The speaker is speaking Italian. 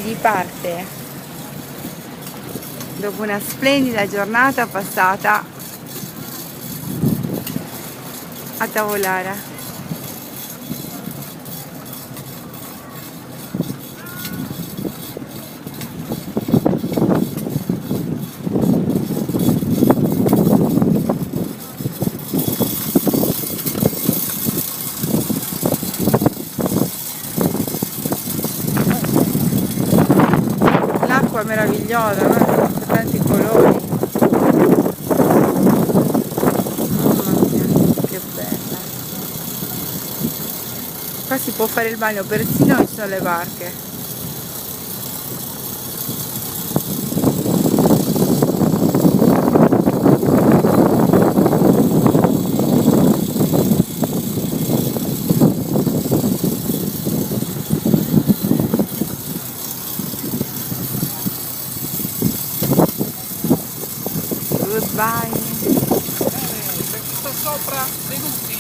si parte dopo una splendida giornata passata a Tavolara. L'acqua è meravigliosa, guarda, con tanti colori. Mamma mia, che bella. Qua si può fare il bagno, persino ci sono le barche. Goodbye. Perché sto sopra seduti.